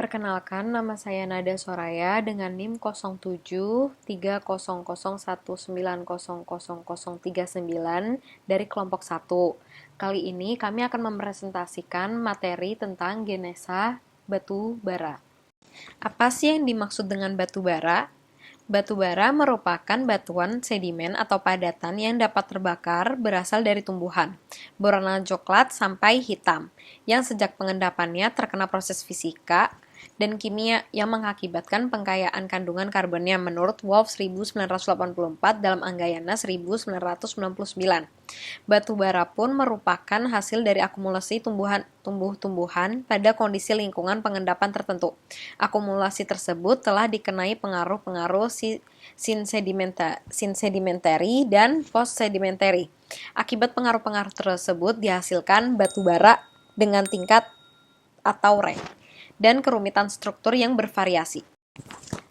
Perkenalkan, nama saya Nada Soraya dengan NIM 0730190039 dari kelompok 1. Kali ini kami akan mempresentasikan materi tentang genesa batu bara. Apa sih yang dimaksud dengan batu bara? Batu bara merupakan batuan sedimen atau padatan yang dapat terbakar berasal dari tumbuhan, berwarna coklat sampai hitam, yang sejak pengendapannya terkena proses fisika dan kimia yang mengakibatkan pengkayaan kandungan karbonnya menurut Wolff 1984 dalam Anggayana 1999. Batu bara pun merupakan hasil dari akumulasi tumbuh-tumbuhan pada kondisi lingkungan pengendapan tertentu. Akumulasi tersebut telah dikenai pengaruh-pengaruh sedimentary dan post-sedimentary. Akibat pengaruh-pengaruh tersebut dihasilkan batu bara dengan tingkat atau rank dan kerumitan struktur yang bervariasi.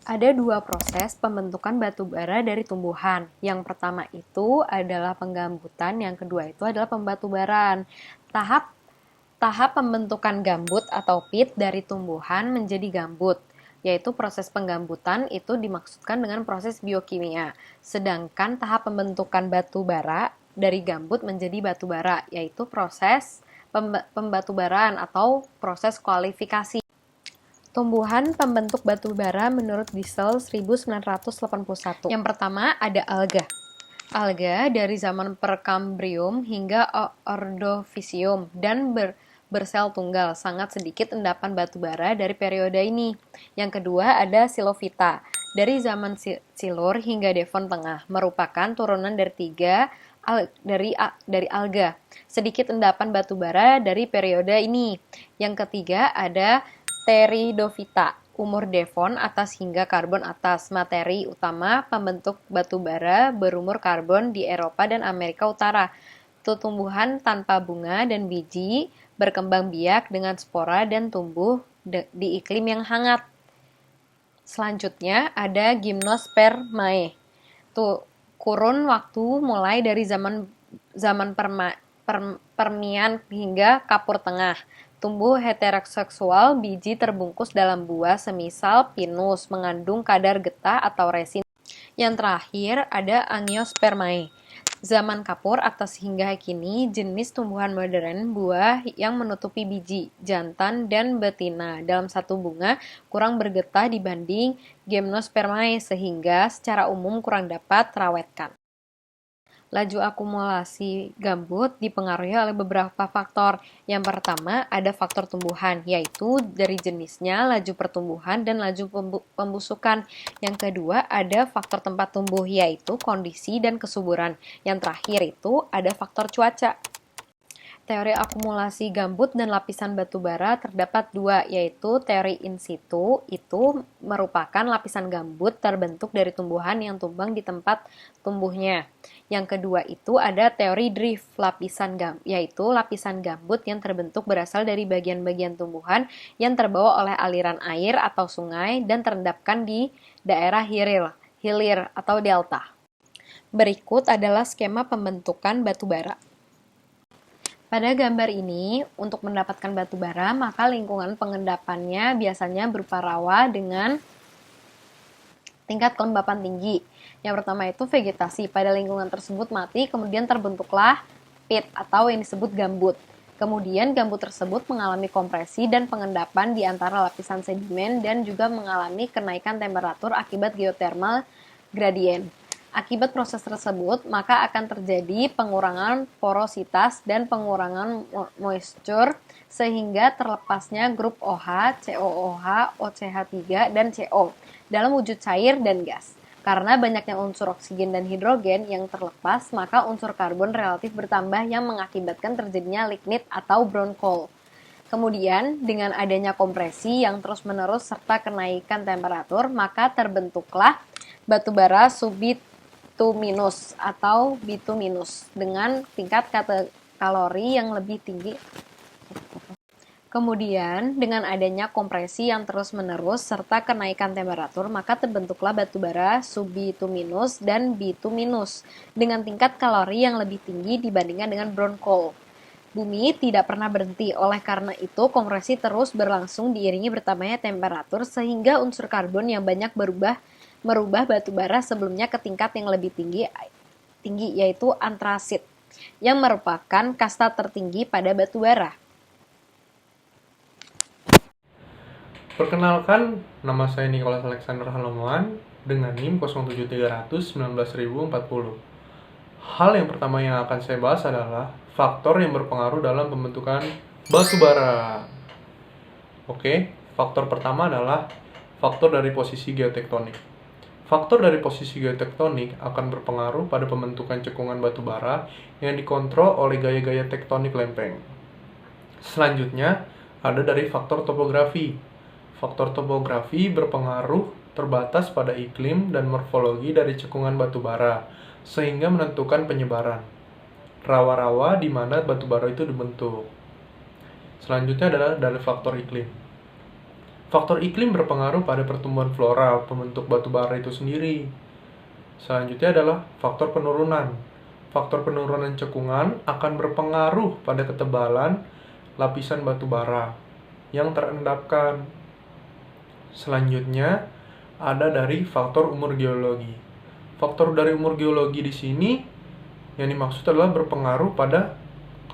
Ada dua proses pembentukan batu bara dari tumbuhan. Yang pertama itu adalah penggambutan, yang kedua itu adalah pembatubaran. Tahap pembentukan gambut atau pit dari tumbuhan menjadi gambut, yaitu proses penggambutan itu dimaksudkan dengan proses biokimia. Sedangkan tahap pembentukan batu bara dari gambut menjadi batu bara, yaitu proses pembatubaran atau proses kualifikasi. Tumbuhan pembentuk batu bara menurut Diesel 1981. Yang pertama ada alga. Alga dari zaman Perkambrium hingga Ordovisium dan bersel tunggal. Sangat sedikit endapan batu bara dari periode ini. Yang kedua ada Silophyta. Dari zaman Silur hingga Devon Tengah, merupakan turunan dari alga. Sedikit endapan batu bara dari periode ini. Yang ketiga ada Pteridophyta, umur Devon atas hingga karbon atas. Materi utama pembentuk batu bara berumur karbon di Eropa dan Amerika Utara. Tumbuhan tanpa bunga dan biji, berkembang biak dengan spora dan tumbuh di iklim yang hangat. Selanjutnya ada Gymnospermae. Kurun waktu mulai dari zaman Permian hingga Kapur Tengah. Tumbuh heteroseksual, biji terbungkus dalam buah semisal pinus, mengandung kadar getah atau resin. Yang terakhir ada Angiospermae. Zaman Kapur atas hingga kini, jenis tumbuhan modern buah yang menutupi biji, jantan dan betina dalam satu bunga kurang bergetah dibanding Gymnospermae sehingga secara umum kurang dapat terawetkan. Laju akumulasi gambut dipengaruhi oleh beberapa faktor. Yang pertama ada faktor tumbuhan, yaitu dari jenisnya, laju pertumbuhan, dan laju pembusukan. Yang kedua ada faktor tempat tumbuh, yaitu kondisi dan kesuburan. Yang terakhir itu ada faktor cuaca. Teori akumulasi gambut dan lapisan batu bara terdapat dua, yaitu teori in situ, itu merupakan lapisan gambut terbentuk dari tumbuhan yang tumbang di tempat tumbuhnya. Yang kedua itu ada teori drift, yaitu lapisan gambut yang terbentuk berasal dari bagian-bagian tumbuhan yang terbawa oleh aliran air atau sungai dan terendapkan di daerah hilir atau delta. Berikut adalah skema pembentukan batu bara. Pada gambar ini, untuk mendapatkan batu bara, maka lingkungan pengendapannya biasanya berupa rawa dengan tingkat kelembapan tinggi. Yang pertama itu vegetasi. Pada lingkungan tersebut mati, kemudian terbentuklah pit atau yang disebut gambut. Kemudian gambut tersebut mengalami kompresi dan pengendapan di antara lapisan sedimen dan juga mengalami kenaikan temperatur akibat geothermal gradient. Akibat proses tersebut, maka akan terjadi pengurangan porositas dan pengurangan moisture sehingga terlepasnya grup OH, COOH, OCH3, dan CO dalam wujud cair dan gas. Karena banyaknya unsur oksigen dan hidrogen yang terlepas, maka unsur karbon relatif bertambah yang mengakibatkan terjadinya lignit atau brown coal. Kemudian, dengan adanya kompresi yang terus-menerus serta kenaikan temperatur, maka terbentuklah batu bara subbituminous atau bituminous dengan tingkat kalori yang lebih tinggi. Kemudian, dengan adanya kompresi yang terus-menerus serta kenaikan temperatur, maka terbentuklah batu bara subbituminous dan bituminous dengan tingkat kalori yang lebih tinggi dibandingkan dengan brown coal. Bumi tidak pernah berhenti, oleh karena itu kompresi terus berlangsung diiringi bertambahnya temperatur sehingga unsur karbon yang banyak merubah batu bara sebelumnya ke tingkat yang lebih tinggi yaitu antrasit, yang merupakan kasta tertinggi pada batu bara. Perkenalkan, nama saya Nicholas Alexander Halomoan dengan NIM 07300 19040. Hal yang pertama yang akan saya bahas adalah faktor yang berpengaruh dalam pembentukan batu bara. Oke, faktor pertama adalah faktor dari posisi geotektonik. Faktor dari posisi geotektonik akan berpengaruh pada pembentukan cekungan batu bara yang dikontrol oleh gaya-gaya tektonik lempeng. Selanjutnya, ada dari faktor topografi. Faktor topografi berpengaruh terbatas pada iklim dan morfologi dari cekungan batu bara, sehingga menentukan penyebaran rawa-rawa di mana batu bara itu dibentuk. Selanjutnya adalah dari faktor iklim. Faktor iklim berpengaruh pada pertumbuhan flora pembentuk batu bara itu sendiri. Selanjutnya adalah faktor penurunan. Faktor penurunan cekungan akan berpengaruh pada ketebalan lapisan batu bara yang terendapkan. Selanjutnya ada dari faktor umur geologi. Faktor dari umur geologi di sini yang dimaksud adalah berpengaruh pada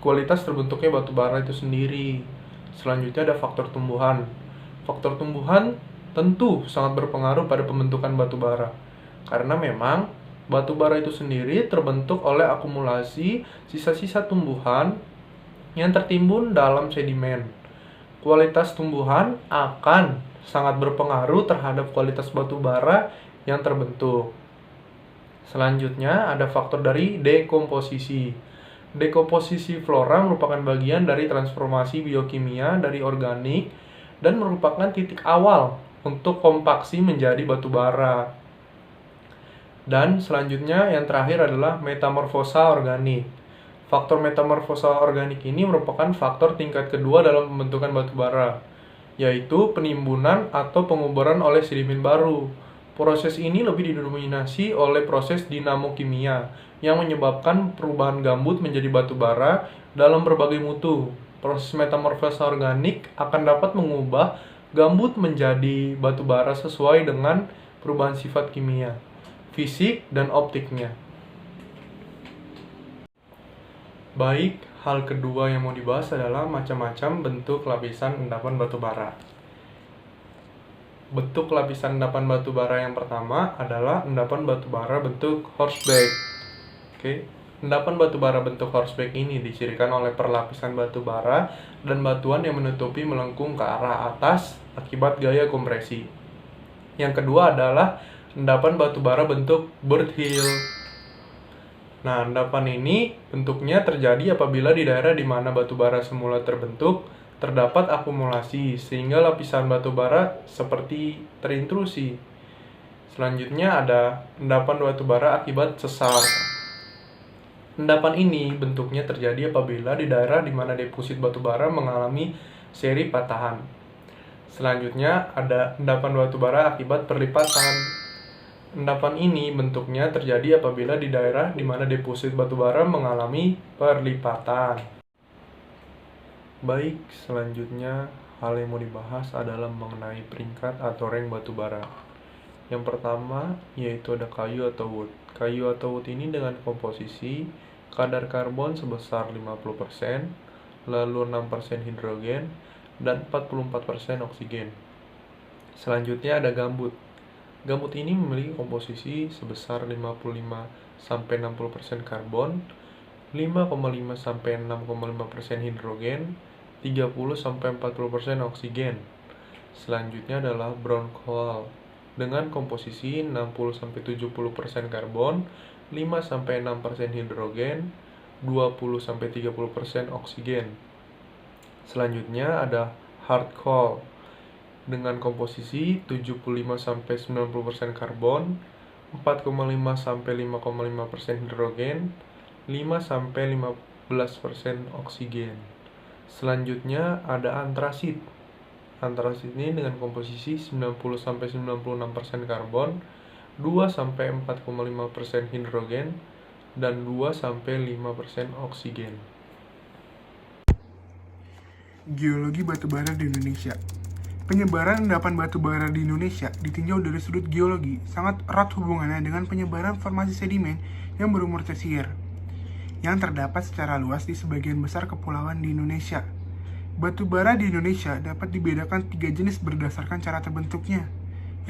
kualitas terbentuknya batu bara itu sendiri. Selanjutnya ada faktor tumbuhan. Faktor tumbuhan tentu sangat berpengaruh pada pembentukan batu bara. Karena memang batu bara itu sendiri terbentuk oleh akumulasi sisa-sisa tumbuhan yang tertimbun dalam sedimen. Kualitas tumbuhan akan sangat berpengaruh terhadap kualitas batu bara yang terbentuk. Selanjutnya ada faktor dari dekomposisi. Dekomposisi flora merupakan bagian dari transformasi biokimia dari organik dan merupakan titik awal untuk kompaksi menjadi batu bara. Dan selanjutnya yang terakhir adalah metamorfosa organik. Faktor metamorfosa organik ini merupakan faktor tingkat kedua dalam pembentukan batu bara, yaitu penimbunan atau penguburan oleh sedimen baru. Proses ini lebih didominasi oleh proses dinamokimia yang menyebabkan perubahan gambut menjadi batu bara dalam berbagai mutu. Proses metamorfosa organik akan dapat mengubah gambut menjadi batu bara sesuai dengan perubahan sifat kimia, fisik, dan optiknya. Baik, hal kedua yang mau dibahas adalah macam-macam bentuk lapisan endapan batu bara. Bentuk lapisan endapan batu bara yang pertama adalah endapan batu bara bentuk horseback. Oke, endapan batu bara bentuk horseback ini dicirikan oleh perlapisan batu bara dan batuan yang menutupi melengkung ke arah atas akibat gaya kompresi. Yang kedua adalah endapan batu bara bentuk bird hill. Nah, endapan ini bentuknya terjadi apabila di daerah di mana batu bara semula terbentuk terdapat akumulasi sehingga lapisan batu bara seperti terintrusi. Selanjutnya ada endapan batu bara akibat sesar. Endapan ini bentuknya terjadi apabila di daerah di mana deposit batu bara mengalami seri patahan. Selanjutnya ada endapan batu bara akibat perlipatan. Endapan ini bentuknya terjadi apabila di daerah di mana deposit batu bara mengalami perlipatan. Baik, selanjutnya hal yang mau dibahas adalah mengenai peringkat atau rank batu bara. Yang pertama yaitu ada kayu atau wood. Kayu atau wood ini dengan komposisi kadar karbon sebesar 50%, lalu 6% hidrogen, dan 44% oksigen. Selanjutnya ada gambut. Gambut ini memiliki komposisi sebesar 55-60% karbon, 5,5-6,5% hidrogen, 30-40% oksigen. Selanjutnya adalah brown coal dengan komposisi 60-70% karbon, 5-6% hidrogen, 20-30% oksigen. Selanjutnya ada hard coal dengan komposisi 75-90% karbon, 4,5-5,5% hidrogen, 5-15% oksigen. Selanjutnya ada antrasit. Antrasit ini dengan komposisi 90-96% karbon, 2-4,5% hidrogen, dan 2-5% oksigen. Geologi batubara di Indonesia. Penyebaran endapan batubara di Indonesia ditinjau dari sudut geologi sangat erat hubungannya dengan penyebaran formasi sedimen yang berumur tersier yang terdapat secara luas di sebagian besar kepulauan di Indonesia. Batubara di Indonesia dapat dibedakan 3 jenis berdasarkan cara terbentuknya.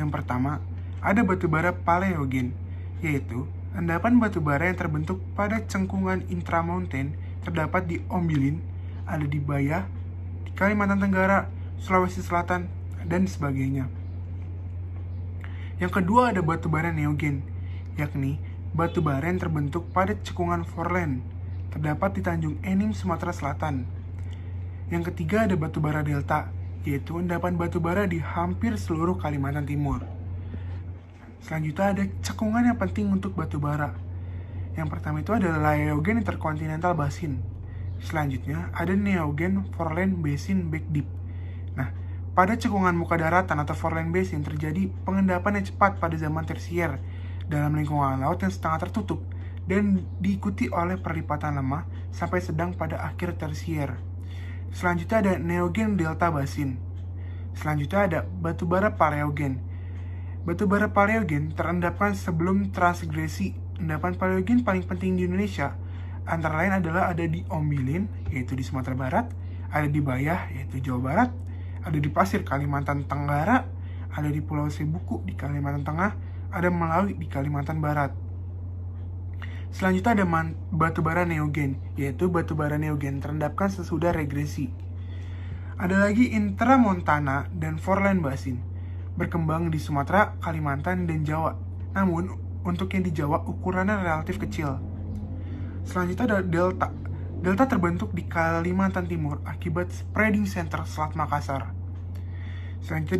Yang pertama, ada batubara paleogen, yaitu endapan batubara yang terbentuk pada cengkungan intramountain terdapat di Ombilin, ada di Bayah, di Kalimantan Tenggara, Sulawesi Selatan, dan sebagainya. Yang kedua ada batubara neogen, yakni batubara yang terbentuk pada cekungan foreland, terdapat di Tanjung Enim, Sumatera Selatan. Yang ketiga ada batubara delta, yaitu endapan batubara di hampir seluruh Kalimantan Timur. Selanjutnya ada cekungan yang penting untuk batubara. Yang pertama itu adalah Laeogen Intercontinental Basin. Selanjutnya ada Neogen Foreland Basin Back Deep. Nah, pada cekungan muka daratan atau Foreland Basin terjadi pengendapan yang cepat pada zaman tersier dalam lingkungan laut yang setengah tertutup dan diikuti oleh perlipatan lemah sampai sedang pada akhir tersier. Selanjutnya ada Neogen Delta Basin. Selanjutnya ada batubara Paleogen. Batubara Paleogen terendapkan sebelum transgresi. Endapan Paleogen paling penting di Indonesia antara lain adalah ada di Ombilin, yaitu di Sumatera Barat, ada di Bayah, yaitu Jawa Barat, ada di Pasir, Kalimantan Tenggara, ada di Pulau Sebuku di Kalimantan Tengah, ada Melawi di Kalimantan Barat. Selanjutnya ada batubara neogen, yaitu batubara neogen terendapkan sesudah regresi. Ada lagi intramontana dan foreland basin, berkembang di Sumatera, Kalimantan, dan Jawa. Namun, untuk yang di Jawa ukurannya relatif kecil. Selanjutnya ada delta. Delta terbentuk di Kalimantan Timur akibat spreading center Selat Makassar. Selanjutnya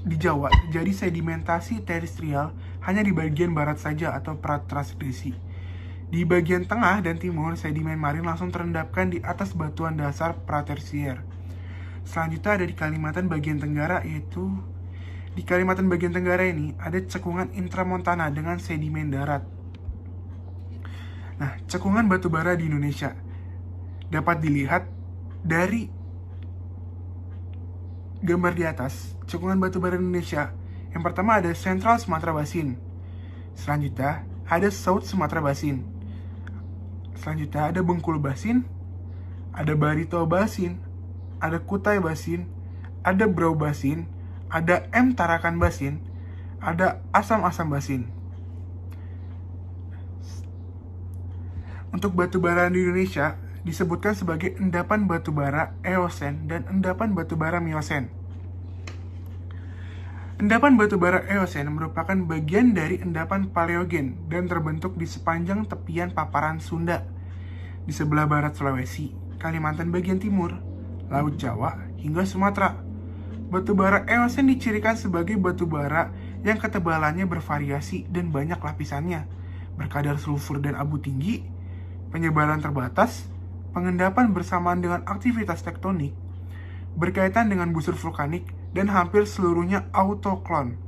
di Jawa terjadi sedimentasi terestrial hanya di bagian barat saja atau pratransgresi. Di bagian tengah dan timur, sedimen marin langsung terendapkan di atas batuan dasar pratersier. Selanjutnya ada di Kalimantan bagian Tenggara, yaitu di Kalimantan bagian Tenggara ini ada cekungan intramontana dengan sedimen darat. Nah, cekungan batubara di Indonesia dapat dilihat dari gambar di atas. Cekungan batubara di Indonesia, yang pertama ada Central Sumatera Basin. Selanjutnya ada South Sumatera Basin. Selanjutnya ada Bengkulu Basin, ada Barito Basin, ada Kutai Basin, ada Brau Basin, ada M Tarakan Basin, ada Asam-Asam Basin. Untuk batubara di Indonesia disebutkan sebagai endapan batubara Eosen dan endapan batubara Miosen. Endapan batubara Eosen merupakan bagian dari endapan Paleogen dan terbentuk di sepanjang tepian paparan Sunda, di sebelah barat Sulawesi, Kalimantan bagian timur, Laut Jawa, hingga Sumatera. Batubara Eosen dicirikan sebagai batubara yang ketebalannya bervariasi dan banyak lapisannya, berkadar sulfur dan abu tinggi, penyebaran terbatas, pengendapan bersamaan dengan aktivitas tektonik, berkaitan dengan busur vulkanik, dan hampir seluruhnya autoklon.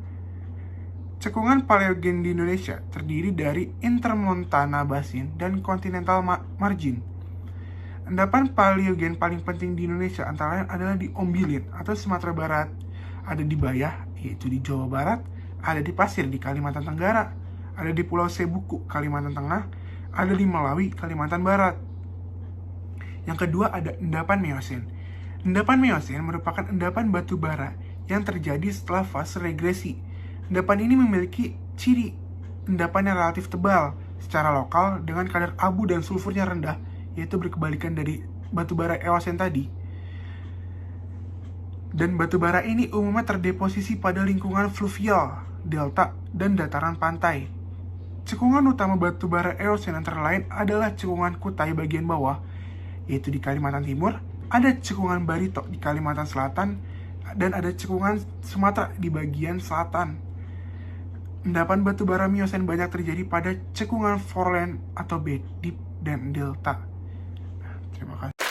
Cekungan Paleogen di Indonesia terdiri dari Intermontana Basin dan Continental Margin. Endapan Paleogen paling penting di Indonesia antara lain adalah di Ombilin atau Sumatera Barat, ada di Bayah, yaitu di Jawa Barat, ada di Pasir di Kalimantan Tenggara, ada di Pulau Sebuku, Kalimantan Tengah, ada di Melawi, Kalimantan Barat. Yang kedua ada endapan Miosen. Endapan Miosen merupakan endapan batubara yang terjadi setelah fase regresi. Endapan ini memiliki ciri endapan yang relatif tebal secara lokal dengan kadar abu dan sulfurnya rendah, yaitu berkebalikan dari batubara Eosen tadi. Dan batubara ini umumnya terdeposisi pada lingkungan fluvial, delta, dan dataran pantai. Cekungan utama batubara Eosen antara lain adalah cekungan Kutai bagian bawah, yaitu di Kalimantan Timur, ada cekungan Barito di Kalimantan Selatan, dan ada cekungan Sumatera di bagian selatan. Endapan batubara Miosen banyak terjadi pada cekungan foreland atau Back Deep dan delta. Terima kasih.